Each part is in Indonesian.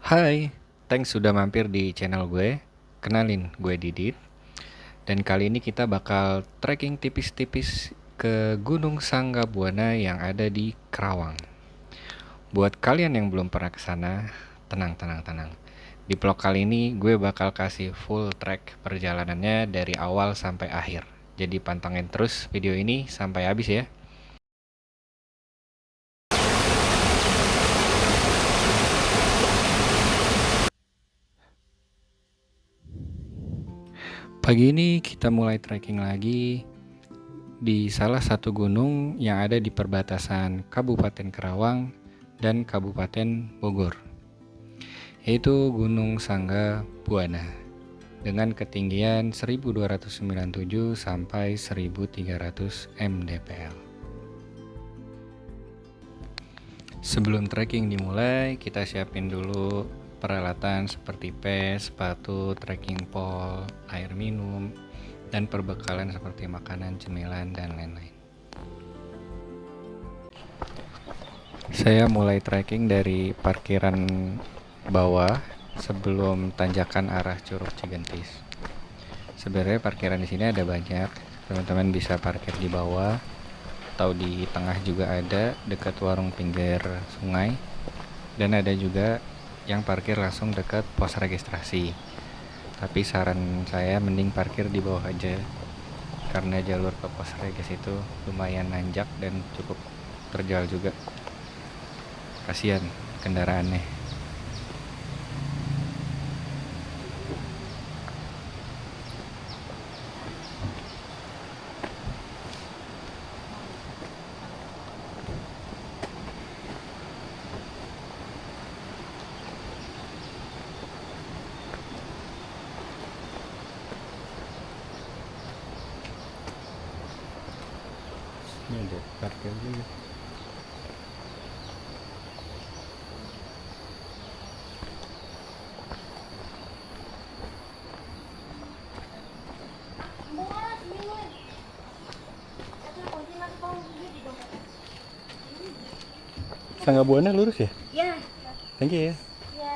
Hai, thanks sudah mampir di channel gue. Kenalin, gue Didit. Dan kali ini kita bakal trekking tipis-tipis ke Gunung Sanggabuana yang ada di Kerawang. Buat kalian yang belum pernah ke sana, tenang. Di vlog kali ini gue bakal kasih full track perjalanannya dari awal sampai akhir. Jadi pantengin terus video ini sampai habis ya. Pagi ini kita mulai trekking lagi di salah satu gunung yang ada di perbatasan Kabupaten Kerawang dan Kabupaten Bogor, yaitu Gunung Sanggabuana dengan ketinggian 1297 sampai 1300 mdpl. Sebelum trekking dimulai, kita siapin dulu peralatan seperti pes, sepatu, trekking pole, air minum, dan perbekalan seperti makanan, cemilan, dan lain-lain. Saya mulai trekking dari parkiran bawah sebelum tanjakan arah Curug Cigentis. Sebenarnya parkiran di sini ada banyak, teman-teman bisa parkir di bawah atau di tengah juga ada dekat warung pinggir sungai, dan ada juga yang parkir langsung dekat pos registrasi. Tapi saran saya mending parkir di bawah aja, karena jalur ke pos regis itu lumayan nanjak dan cukup terjal juga. Kasihan kendaraannya. Ini ada parkir juga. Sanggabuana lurus ya? Ya. Thank you ya. Ya.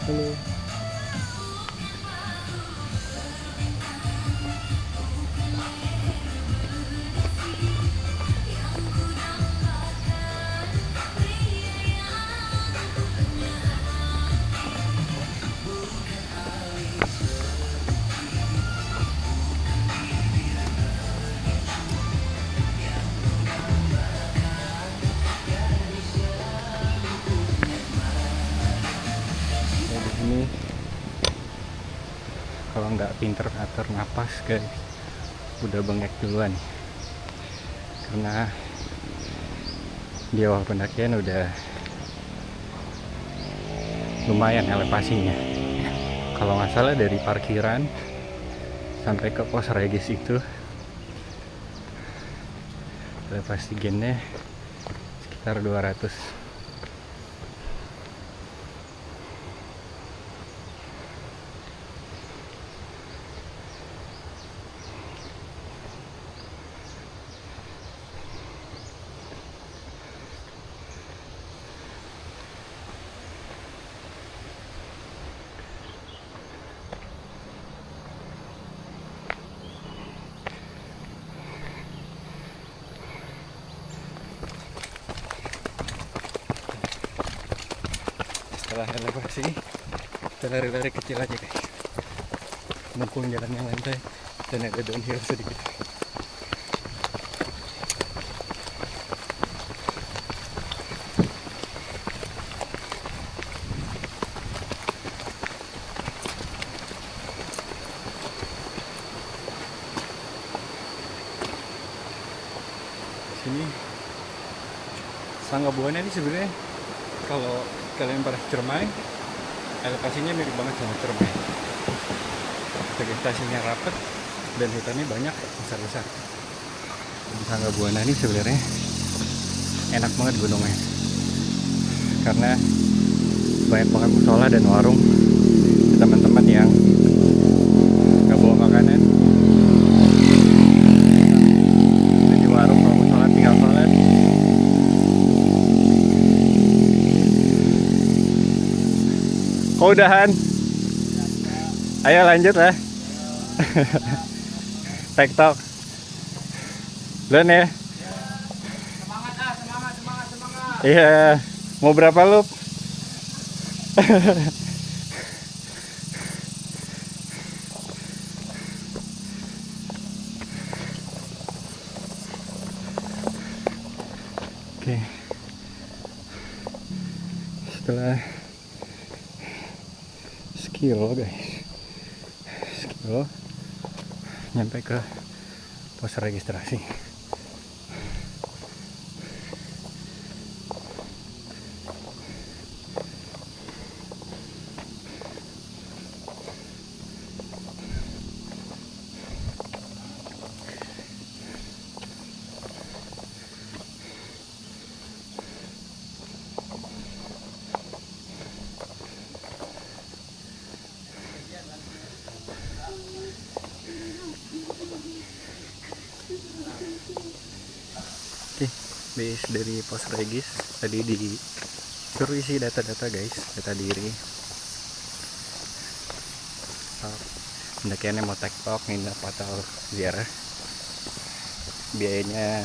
Halo. Di sini kalau nggak pinter atur napas guys, udah bengek duluan karena di awal pendakian udah lumayan elevasinya. Kalau nggak salah dari parkiran sampai ke pos regis itu elevasi gennya sekitar 200. setelah elevasi kita lari-lari kecil aja guys, mumpung jalannya lantai dan ada downhill sedikit. Sini Sangga Buana ini sebenarnya kalau kalian pernah Ciremai, elevasinya mirip banget sama Ciremai. Vegetasinya rapat dan hutannya banyak besar-besar. Di Sangga Buana ini sebenarnya enak banget gunungnya, karena banyak banget musola dan warung. Teman-teman yang nggak bawa makanan di warung, kalau musola tinggal sholat. Kok udahan? Ayo lanjut lah. TikTok. Dan ya. Semangat. Iya. Mau berapa loop? Oke. Setelah sekilo guys, sekilo nyampe ke pos registrasi. Oke, base dari pos regis tadi disuruh isi data-data guys, data diri. Pendakiannya mau tektok, nginep atau ziarah. Biayanya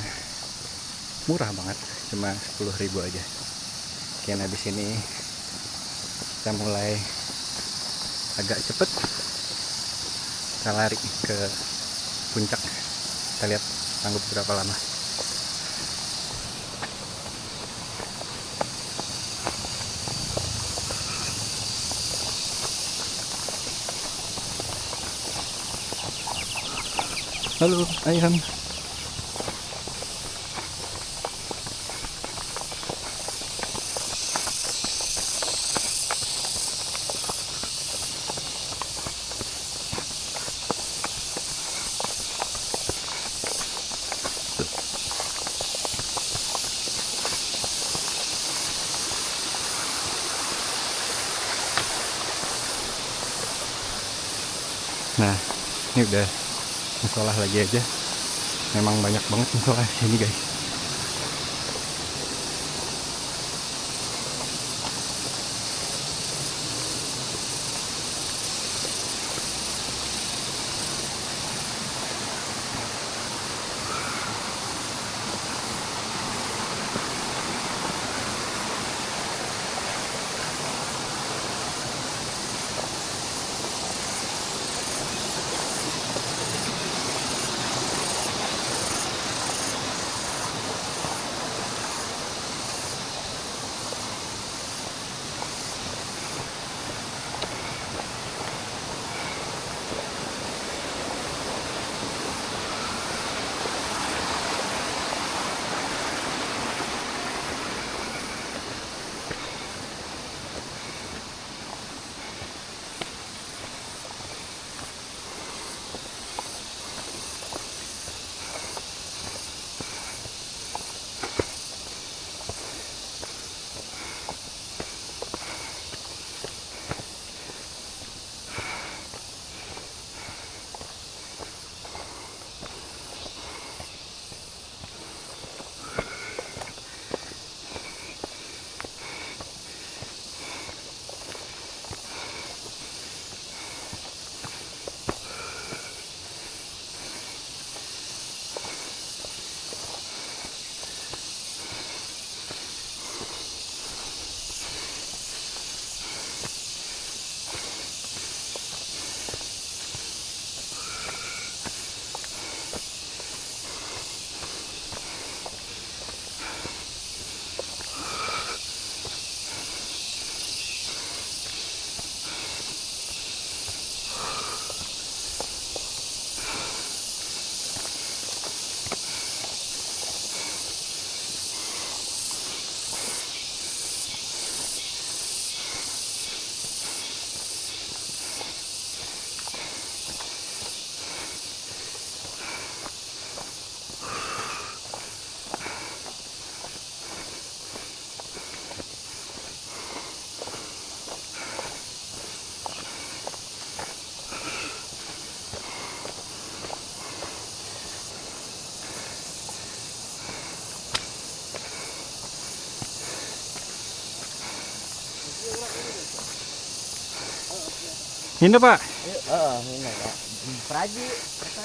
murah banget, cuma 10.000 aja. Oke, habis ini kita mulai agak cepet, kita lari ke puncak. Kita lihat sanggup berapa lama. Halo ayam. Nah, ini udah musola lagi aja. Memang banyak banget musola ini guys. Ini Pak. Ini ya. Praji.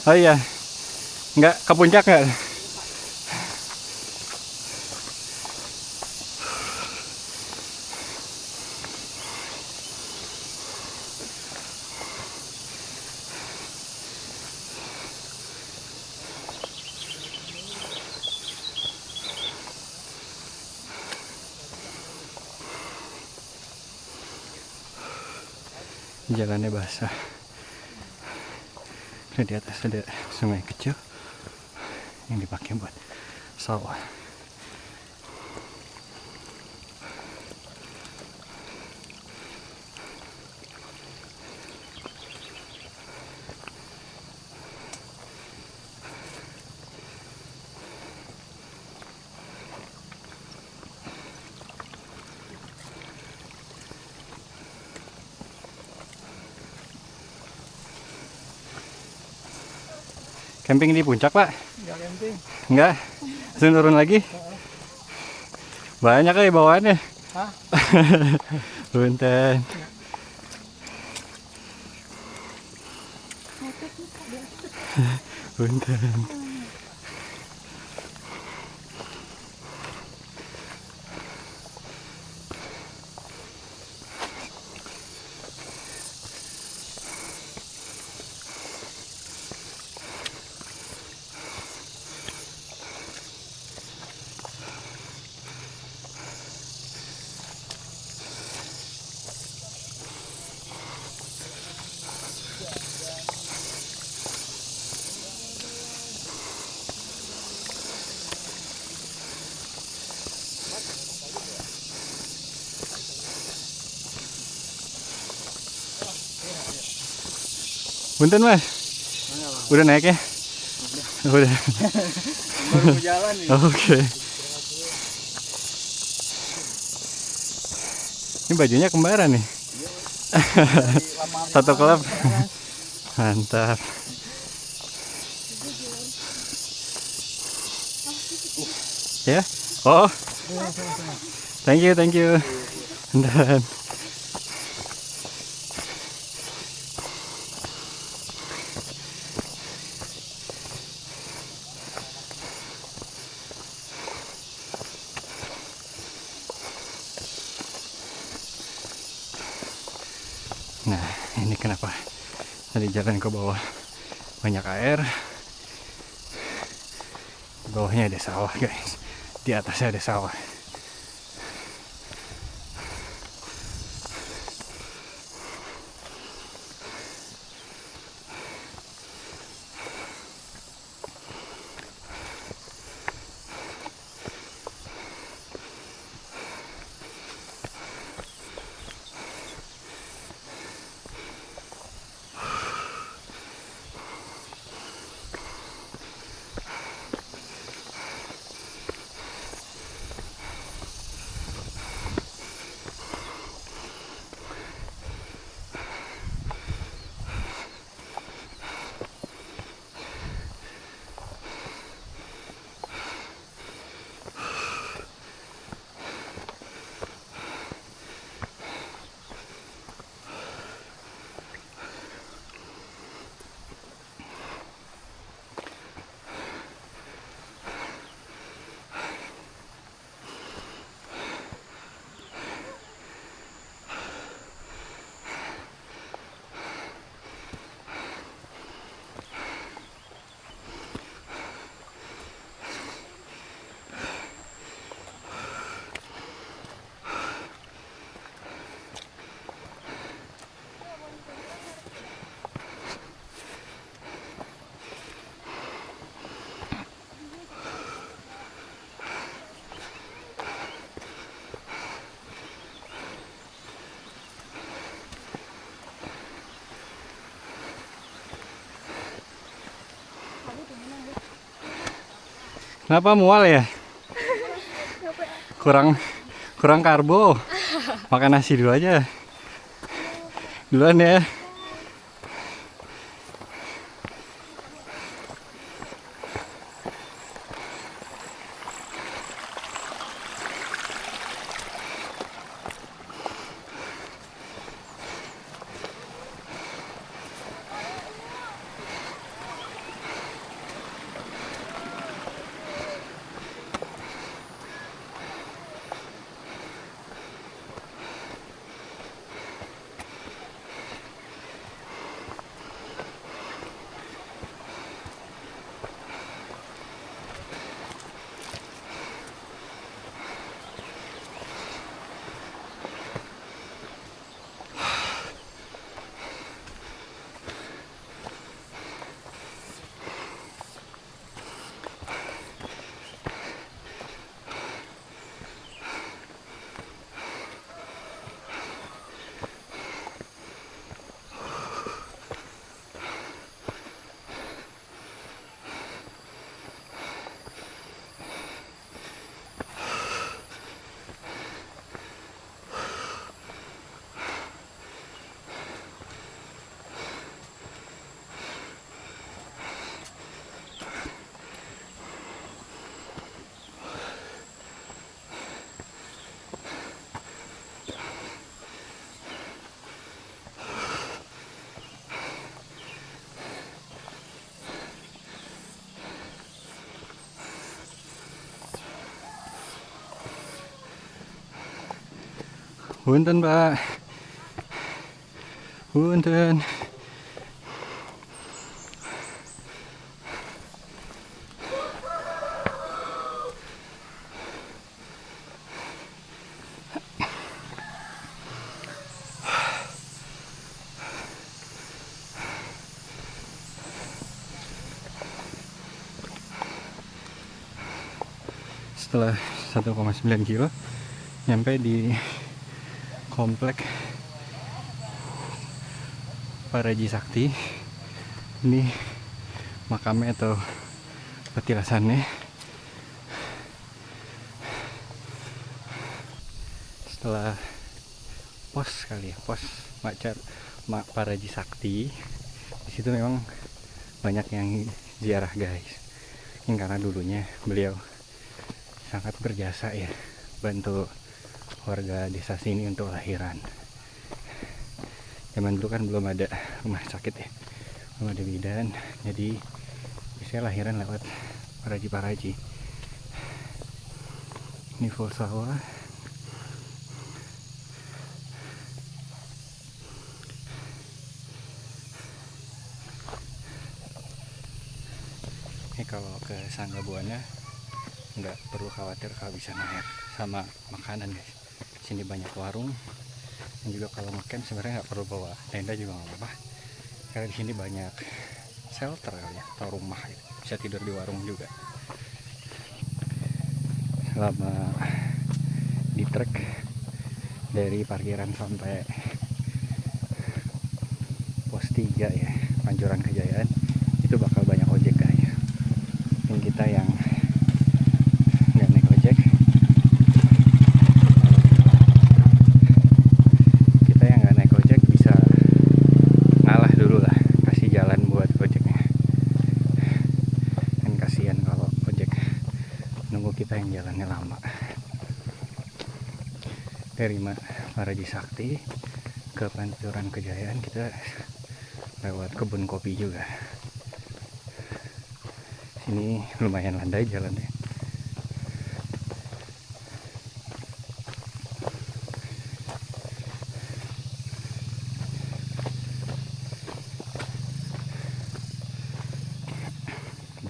Oh iya. Nggak ke puncak nggak? Jalannya basah. Di atas ada sungai kecil yang dipakai buat sawah. Camping di puncak, Pak? Enggak camping. Enggak? Langsung turun lagi? Banyak kali bawaannya. Hah? Punten. Punten. Punten Mas. Udah naik ya? Udah. Baru mau jalan nih. Oke. Ini bajunya kembaran nih. Satu klub. Mantap. Ya? Oh. Thank you, thank you. Dan nah, ini kenapa tadi jalan ke bawah banyak air. Di bawahnya ada sawah, guys. Di atasnya ada sawah. Kenapa mual ya? Kurang karbo. Makan nasi dulu aja. Duluan ya. Punten Pak. Punten. Setelah 1,9 kilo nyampe di komplek Paraji Sakti. Ini makamnya atau petilasannya. Setelah pos kali ya, pos Macar Paraji Sakti, di situ memang banyak yang ziarah guys. Ini karena dulunya beliau sangat berjasa ya, bantu warga desa sini untuk lahiran. Zaman dulu kan belum ada rumah sakit ya, belum ada bidan, jadi bisa lahiran lewat paraji-paraji. Ini full sawah. Ini kalau ke Sangga Buana nggak perlu khawatir kehabisan air sama makanan guys. Sini banyak warung, dan juga kalau ngecamp sebenarnya nggak perlu bawa tenda juga nggak apa-apa, karena di sini banyak shelter kali ya, atau rumah gitu. Bisa tidur di warung juga. Selama di trek dari parkiran sampai pos 3 ya, Pancoran Kejayaan, itu bakal banyak ojek guys. Dan kita yang nggak naik ojek, bisa ngalah dulu lah, kasih jalan buat ojeknya. Kan kasihan kalau ojek nunggu kita yang jalannya lama. Dari Paraji Sakti ke Pancoran Kejayaan kita lewat kebun kopi juga. Sini lumayan landai jalannya.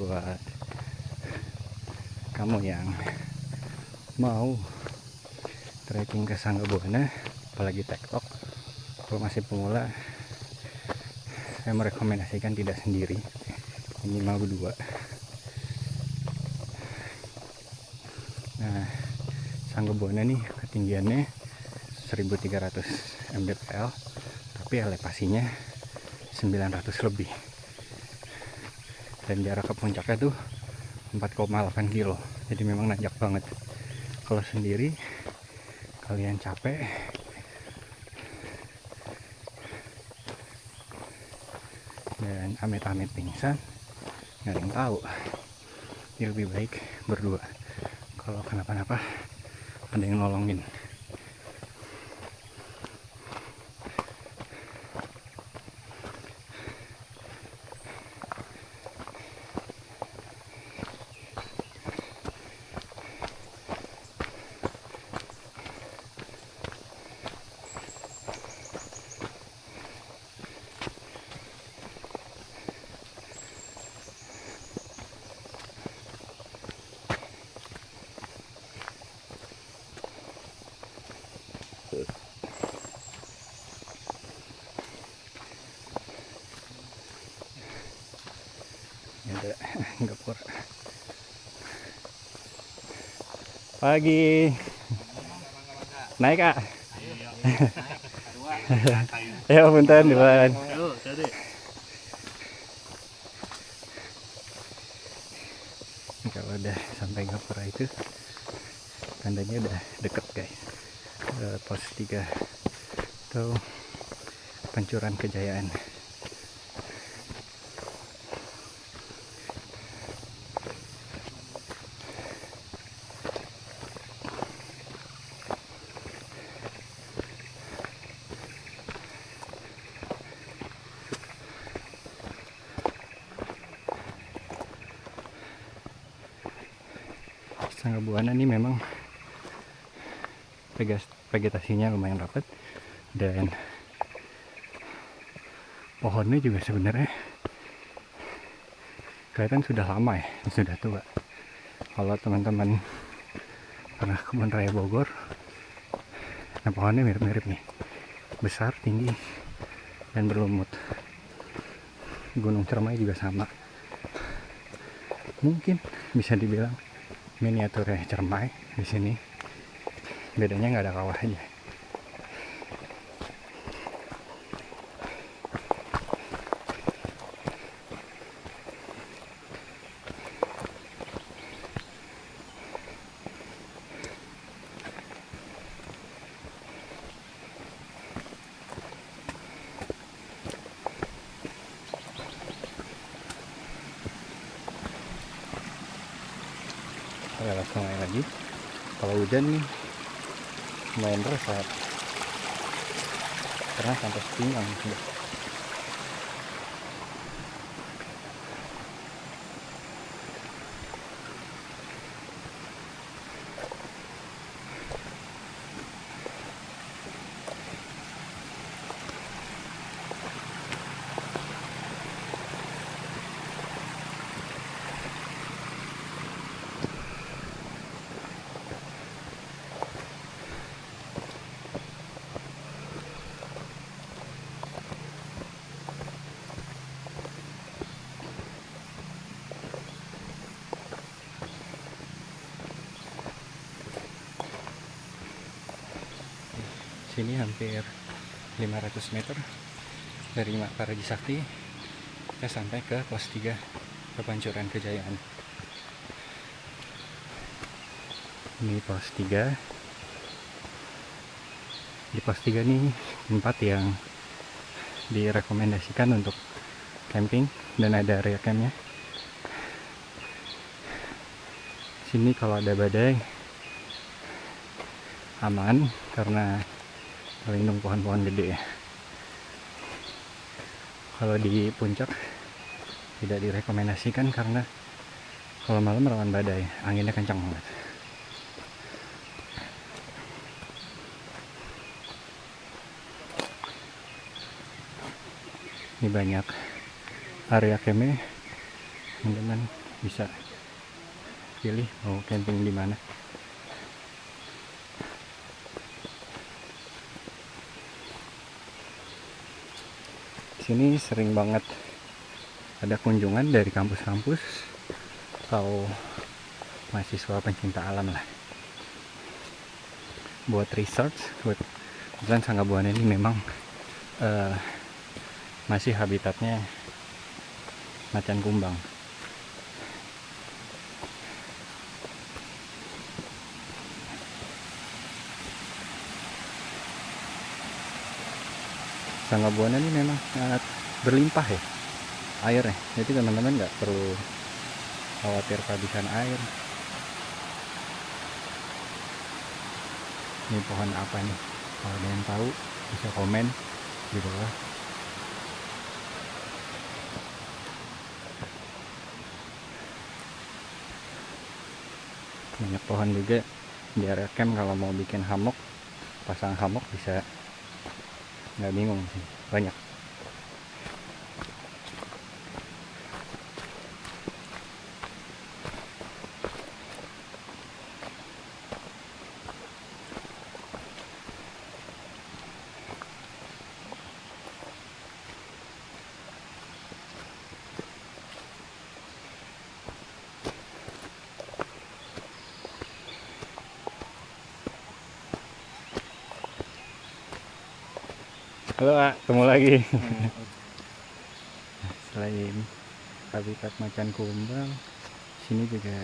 Buat kamu yang mau trekking ke Sangga Buana, apalagi TikTok, kalau masih pemula, saya merekomendasikan tidak sendiri, minimal berdua. Nah, Sangga Buana nih ketinggiannya 1300 mdpl, tapi elevasinya 900 lebih, dan jarak ke puncaknya tuh 4,8 kilo, jadi memang nanjak banget. Kalau sendiri kalian capek, dan amit-amit pingsan, nggak ada yang tahu. Jadi lebih baik berdua, kalau kenapa-napa ada yang nolongin. Ada gapur pagi, naik kak. Ayo punten duluan. Kalau udah sampai Gapura itu tandanya udah deket guys, pos 3 atau Pancoran Kejayaan. Sangga Buana ini memang vegetasinya lumayan rapat, dan pohonnya juga sebenarnya kelihatan sudah lama ya, sudah tua. Kalau teman-teman pernah kebun raya Bogor, nah pohonnya mirip-mirip nih, besar, tinggi, dan berlumut. Gunung Cermai juga sama, mungkin bisa dibilang miniaturnya Cermai di sini. Bedanya nggak ada kawah aja. Kita langsung naik lagi. Kalau hujan nih lumayan deras saat karena sampai sepinggang. Sini hampir 500 meter dari Paraji Sakti kita sampai ke pos 3 ke Pancuran Kejayaan. Ini pos 3. Di pos 3 nih tempat yang direkomendasikan untuk camping dan ada area campnya. Sini kalau ada badai aman karena melindung pohon-pohon gede ya. Kalau di puncak tidak direkomendasikan karena kalau malam rawan badai, anginnya kencang banget. Ini banyak area campnya, teman-teman bisa pilih mau camping di mana. Sini sering banget ada kunjungan dari kampus-kampus atau mahasiswa pencinta alam lah, buat research. Kebetulan Sangga Buana ini memang masih habitatnya macan kumbang. Sangga Buana ini memang sangat berlimpah ya airnya, jadi teman-teman nggak perlu khawatir kehabisan air. Ini pohon apa nih? Kalau ada yang tahu bisa komen di bawah. Banyak pohon juga di area camp. Kalau mau bikin hammock, pasang hammock bisa, nggak bingung sih, banyak. Halo Pak, ketemu lagi. Selain habitat macan kumbang, sini juga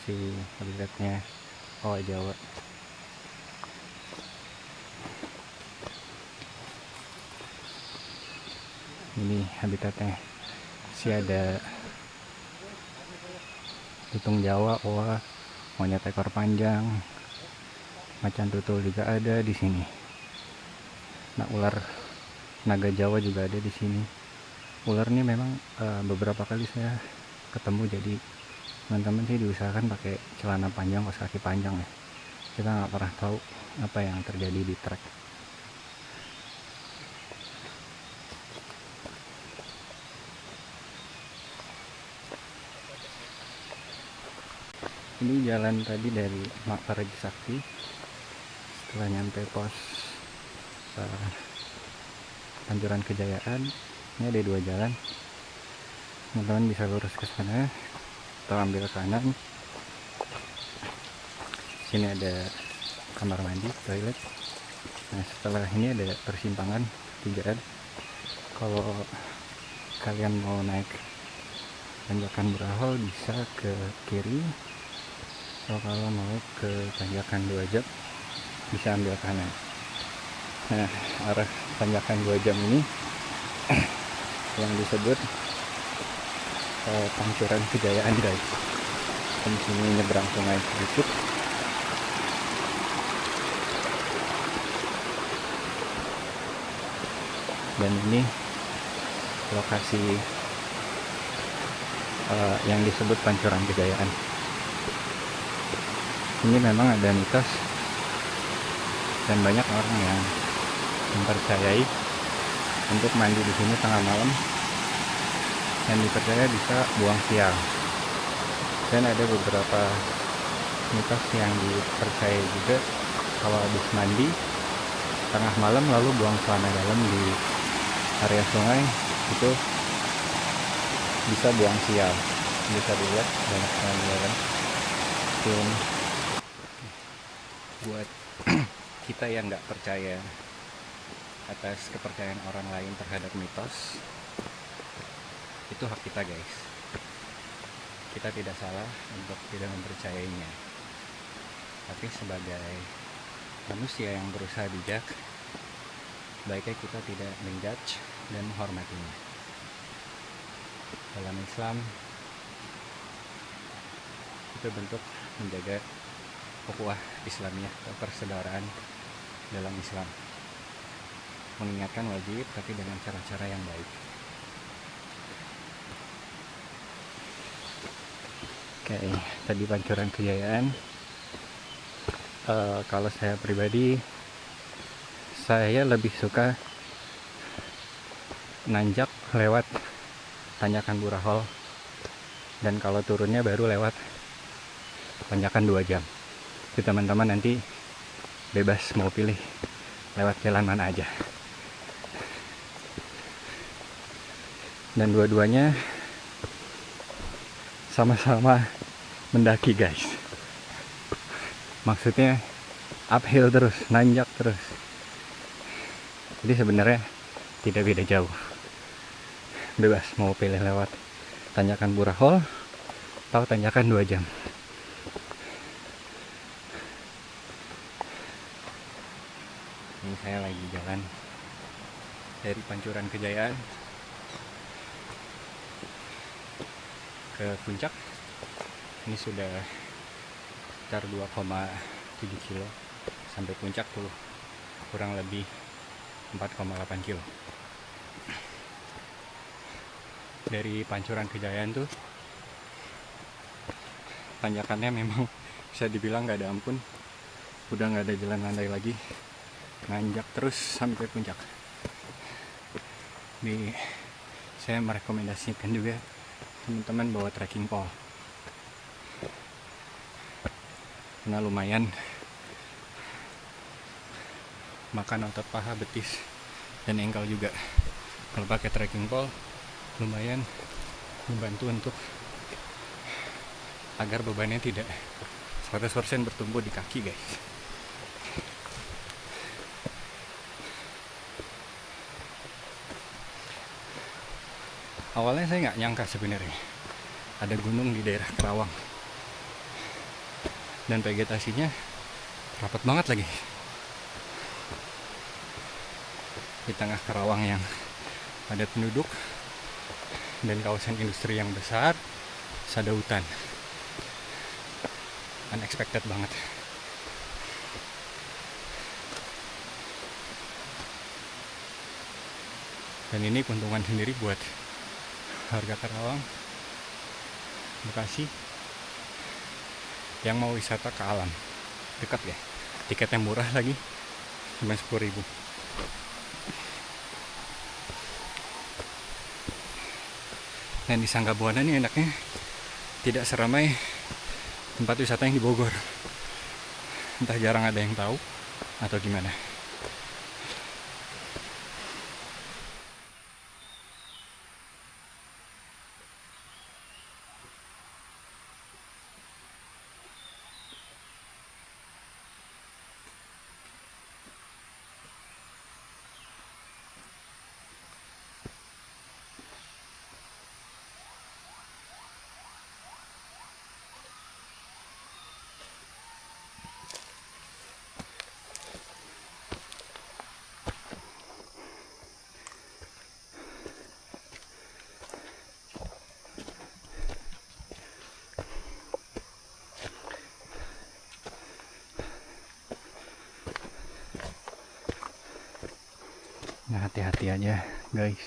si habitatnya owa Jawa. Ini habitatnya si ada lutung Jawa, owa, monyet ekor panjang, macan tutul juga ada di sini. Nah, ular naga Jawa juga ada di sini. Ular ini memang beberapa kali saya ketemu, jadi teman-teman sih diusahakan pakai celana panjang, kaos kaki panjang ya. kita nggak pernah tahu apa yang terjadi di trek. Ini jalan tadi dari Mak Paragi Sakti. Setelah nyampe pos Pancuran Kejayaan, ini ada 2 jalan. Teman-teman bisa lurus ke sana atau ambil kanan. Sini ada kamar mandi, toilet. Nah, setelah ini ada persimpangan 3. Kalau kalian mau naik tanjakan Burahol bisa ke kiri. Kalau mau ke tanjakan 2 jam bisa ambil kanan. Nah, arah tanjakan 2 jam ini yang disebut Pancuran Kejayaan, guys. Di sini nyebrang sungai sedikit. Dan ini lokasi yang disebut Pancuran Kejayaan. Ini memang ada mitos dan banyak orang yang mempercayai untuk mandi di sini tengah malam, dan dipercaya bisa buang sial. Dan ada beberapa mitos yang dipercaya juga kalau habis mandi tengah malam lalu buang celana dalam di area sungai itu bisa buang sial. Bisa dilihat banyak celana dalam. Dan buat kita yang nggak percaya atas kepercayaan orang lain terhadap mitos, itu hak kita, guys. Kita tidak salah untuk tidak mempercayainya, tapi sebagai manusia yang berusaha bijak, baiknya kita tidak menjudge dan menghormatinya. Dalam Islam, itu bentuk menjaga ukhuwah Islamiyah atau persaudaraan dalam Islam. Mengingatkan wajib, tapi dengan cara-cara yang baik. Oke, tadi Pancuran Kejayaan. Kalau saya pribadi, saya lebih suka nanjak lewat tanjakan Burahol, dan kalau turunnya baru lewat tanjakan 2 jam. Jadi teman-teman nanti bebas mau pilih lewat jalan mana aja. Dan dua-duanya sama-sama mendaki, guys. Maksudnya uphill terus, nanjak terus. Jadi sebenarnya tidak beda jauh. Bebas mau pilih lewat tanjakan Burahol atau tanjakan 2 jam. Ini saya lagi jalan dari Pancuran Kejayaan ke puncak. Ini sudah sekitar 2,7 kilo sampai puncak tuh kurang lebih 4,8 kilo. Dari Pancuran Kejayaan tuh tanjakannya memang bisa dibilang gak ada ampun. Udah gak ada jalan landai lagi, nanjak terus sampai puncak. Ini saya merekomendasikan juga teman-teman bawa trekking pole, karena lumayan makan otot paha, betis, dan engkel juga. Kalau pakai trekking pole lumayan membantu untuk agar bebannya tidak 100% bertumbuh di kaki, guys. Awalnya saya nggak nyangka sebenarnya ada gunung di daerah Kerawang, dan vegetasinya rapat banget lagi di tengah Kerawang yang padat penduduk dan kawasan industri yang besar. Ada hutan. Unexpected banget. Dan ini keuntungan sendiri buat warga Kerawang, Bekasi yang mau wisata ke alam. Dekat ya. tiketnya murah lagi, cuma 10.000. Dan di Sangga Buana ini enaknya tidak seramai tempat wisata yang di Bogor. Entah jarang ada yang tahu atau gimana. Nah, hati-hati aja guys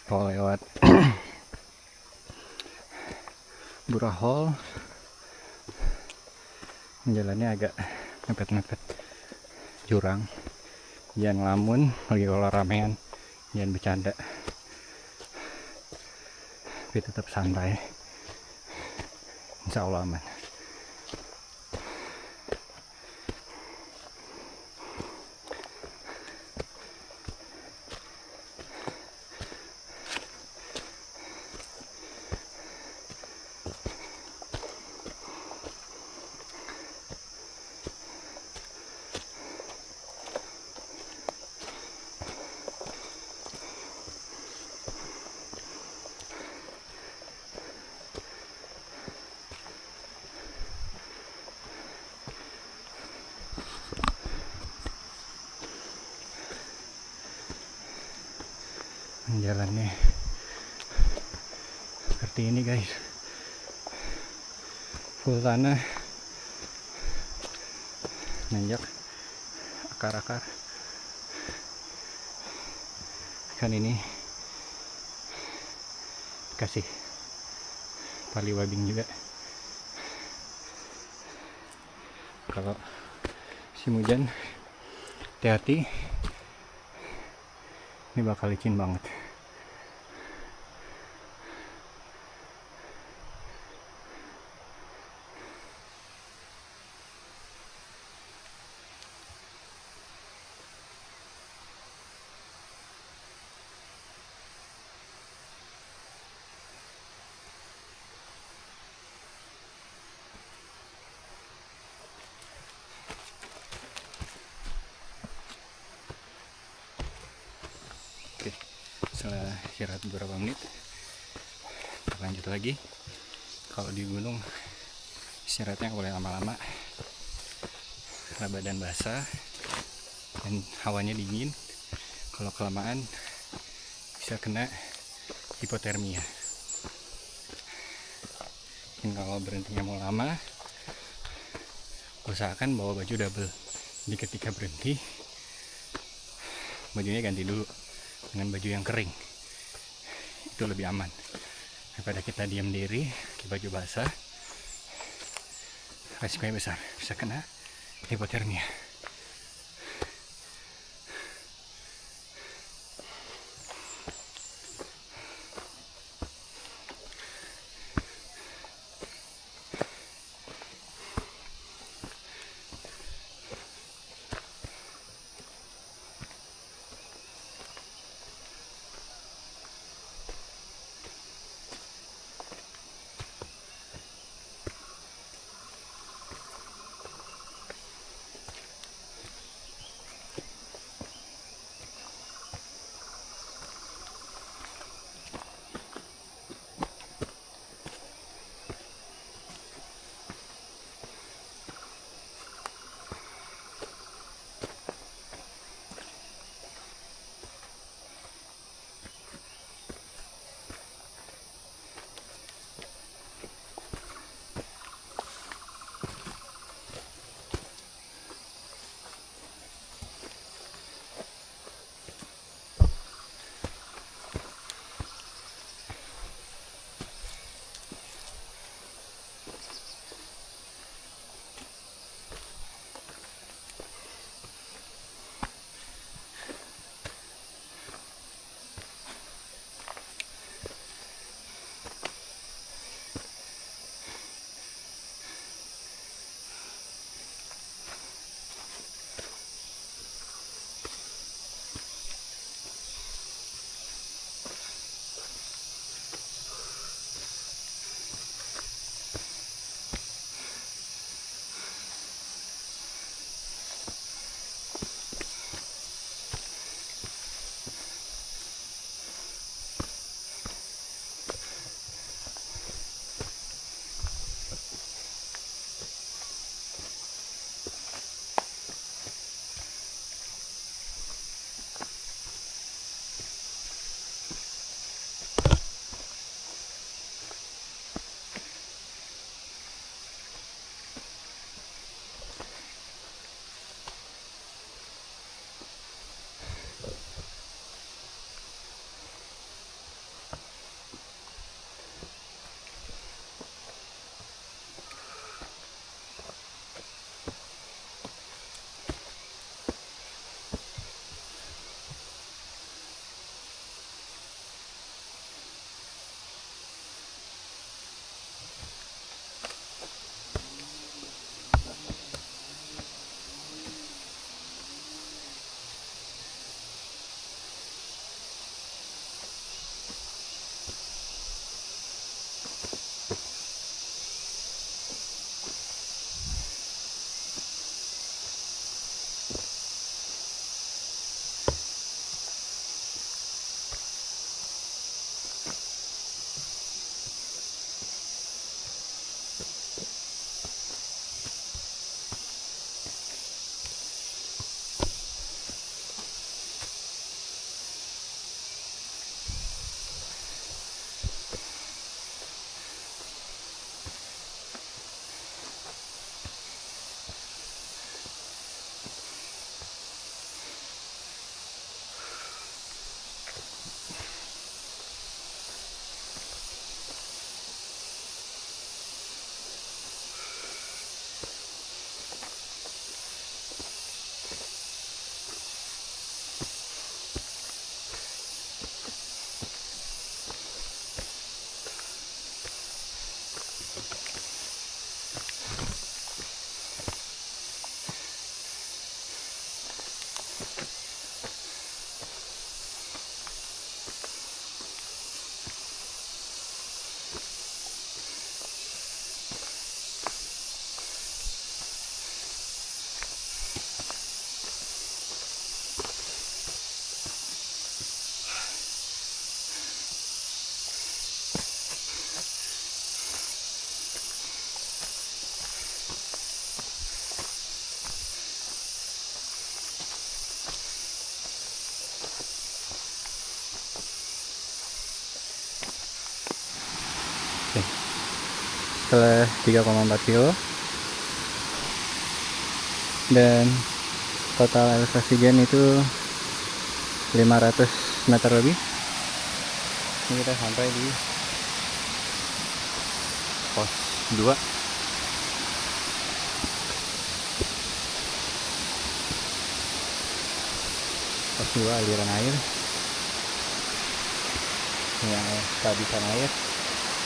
kalau lewat Burahol. Jalannya agak mepet-mepet jurang. Jangan ngelamun lagi kalau ramean, jangan bercanda, tapi tetap santai, insya Allah aman. Jalannya seperti ini guys, full tanah, nanjak akar-akar. Kan ini kasih tali webbing juga. Kalau musim hujan hati-hati, ini bakal licin banget. Oke, setelah istirahat beberapa menit, lanjut lagi. Kalau di gunung istirahatnya boleh lama-lama karena badan basah dan hawanya dingin. Kalau kelamaan bisa kena hipotermia. Dan kalau berhentinya mau lama, usahakan bawa baju double. Jadi ketika berhenti, bajunya ganti dulu dengan baju yang kering. Itu lebih aman daripada kita diam diri pakai baju basah. Resikonya besar, bisa kena hipotermia. setelah 3,4 kilo, dan total elevasi gen itu 500 meter lebih. Ini kita sampai di pos 2. Pos 2 aliran air. Yang kehabisan air.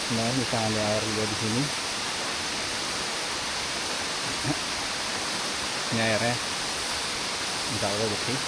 Nah, bisa ambil air juga di sini. Ini airnya insya Allah bersih.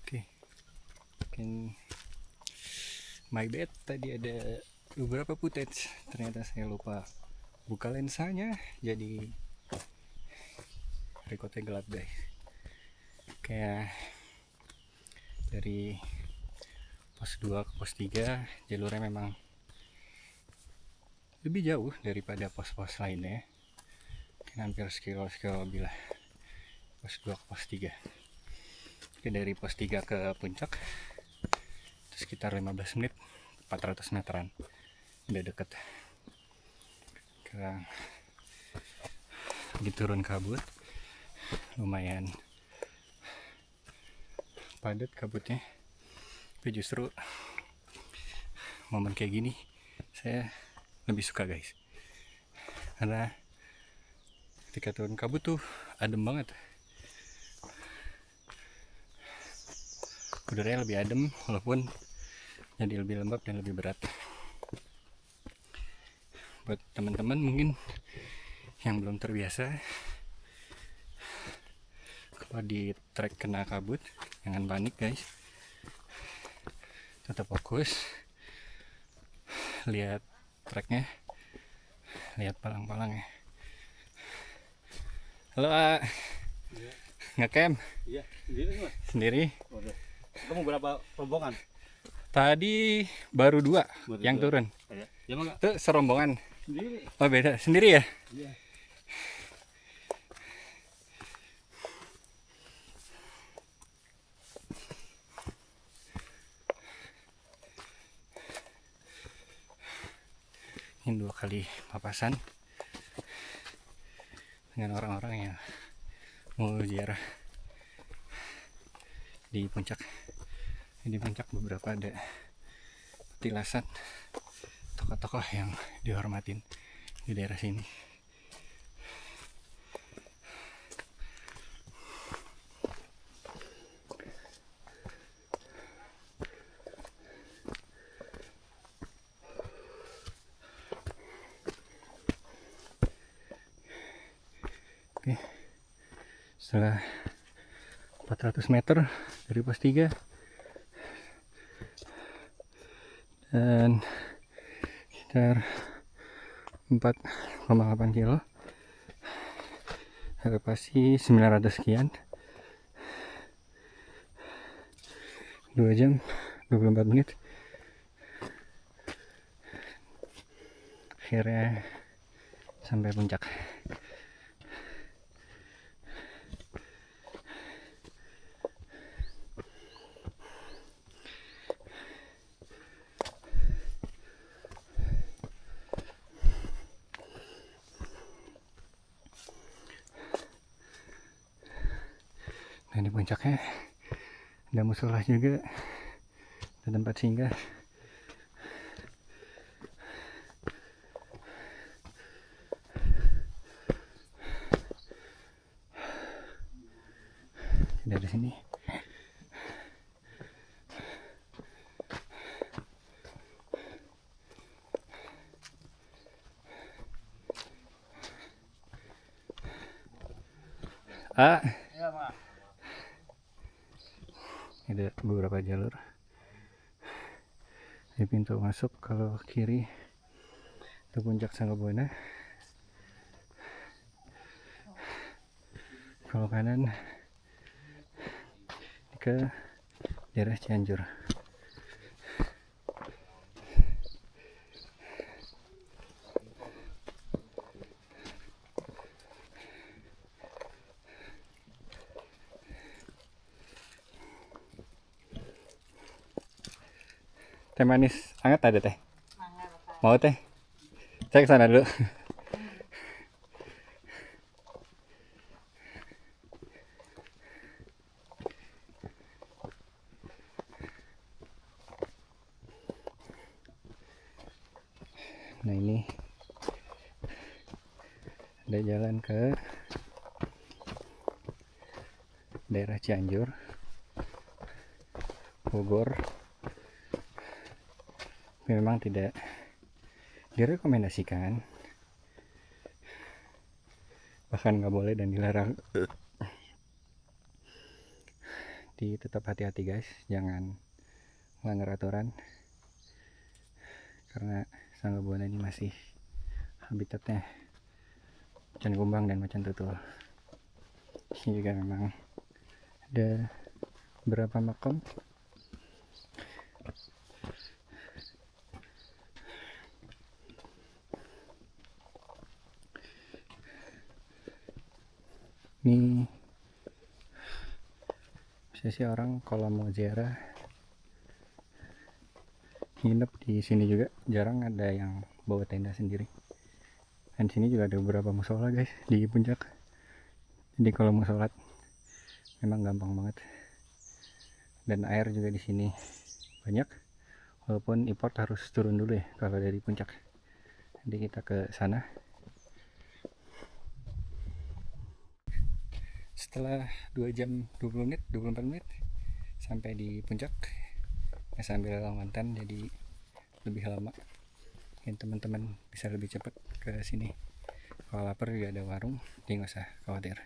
Oke, mungkin my bad, tadi ada beberapa footage, ternyata saya lupa buka lensanya, jadi recordnya gelap guys. Kayak dari pos 2 ke pos 3 jalurnya memang lebih jauh daripada pos-pos lainnya, mungkin hampir sekilo lebih lah. Pos 2 ke pos 3. Oke, dari pos 3 ke puncak itu sekitar 15 menit, 400 meteran, udah deket. Sekarang lagi turun kabut, lumayan padat kabutnya, tapi justru momen kayak gini saya lebih suka guys, karena ketika turun kabut tuh adem banget, udaranya lebih adem walaupun jadi lebih lembab dan lebih berat. Buat teman-teman mungkin yang belum terbiasa kalau di trek kena kabut, jangan panik guys, tetap fokus, lihat treknya, lihat palang-palangnya. Halo A. Iya. Ngecamp Iya, sendiri Mas. sendiri. Waduh. Kamu berapa rombongan? Tadi baru 2 Baru yang 2. turun. Ya, ya mah Itu serombongan. sendiri. Oh beda, sendiri ya? Iya. Ini 2 kali papasan dengan orang-orang yang mau ziarah di puncak. Di puncak beberapa ada petilasan tokoh-tokoh yang dihormatin di daerah sini. Oke, setelah 400 meter dari pos 3 dan sekitar 4,8 kilo, elevasi 900 sekian, 2 jam 24 menit, akhirnya sampai puncak. Dan di puncaknya ada musola juga, ada tempat singgah. Dari sini Ah, Iya, Mak. ada beberapa jalur. Di pintu masuk kalau kiri ke puncak Sanggabuana, kalau kanan ke daerah Cianjur. Teh manis hangat ada teh? Mau teh? Saya kesana dulu. Nah ini ada jalan ke daerah Cianjur, Bogor. Memang tidak direkomendasikan, bahkan nggak boleh dan dilarang. Tetap hati-hati guys, jangan melanggar aturan, karena Sanggabuana ini masih habitatnya macan kumbang dan macan tutul. Ini juga memang ada beberapa makam. Ini biasanya orang kalau mau ziarah nginep di sini juga, jarang ada yang bawa tenda sendiri. Dan sini juga ada beberapa musola guys di puncak. Jadi kalau mau sholat memang gampang banget. Dan air juga di sini banyak, walaupun import harus turun dulu ya kalau dari puncak. Jadi kita ke sana. Setelah 2 jam 20 menit 24 menit sampai di puncak, sambil Lamontan, jadi lebih lama. Mungkin teman-teman bisa lebih cepat ke sini. Kalau lapar juga ada warung, jadi nggak usah khawatir.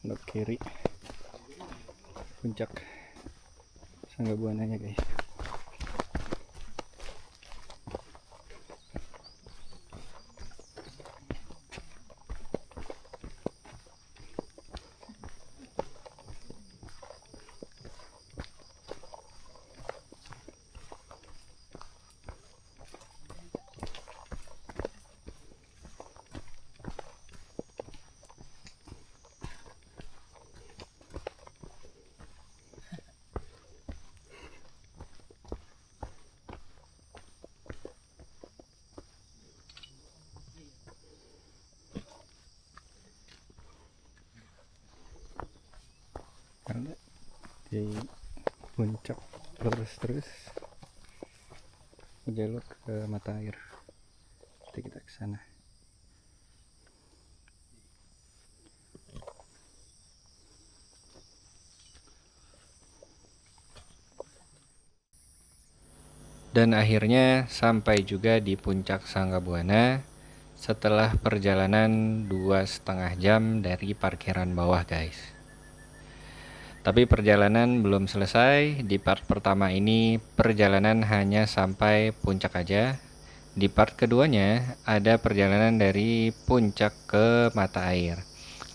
Belok kiri puncak Sanggabuananya guys. Karena di puncak lurus terus jalur ke mata air. Jadi kita ke sana. Dan akhirnya sampai juga di puncak Sanggabuana setelah perjalanan 2,5 jam dari parkiran bawah guys. Tapi perjalanan belum selesai. Di part pertama ini perjalanan hanya sampai puncak aja. Di part keduanya ada perjalanan dari puncak ke mata air.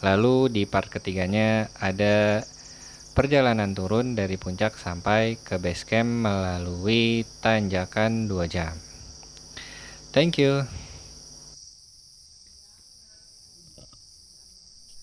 Lalu di part ketiganya ada perjalanan turun dari puncak sampai ke base camp melalui tanjakan 2 jam. Thank you.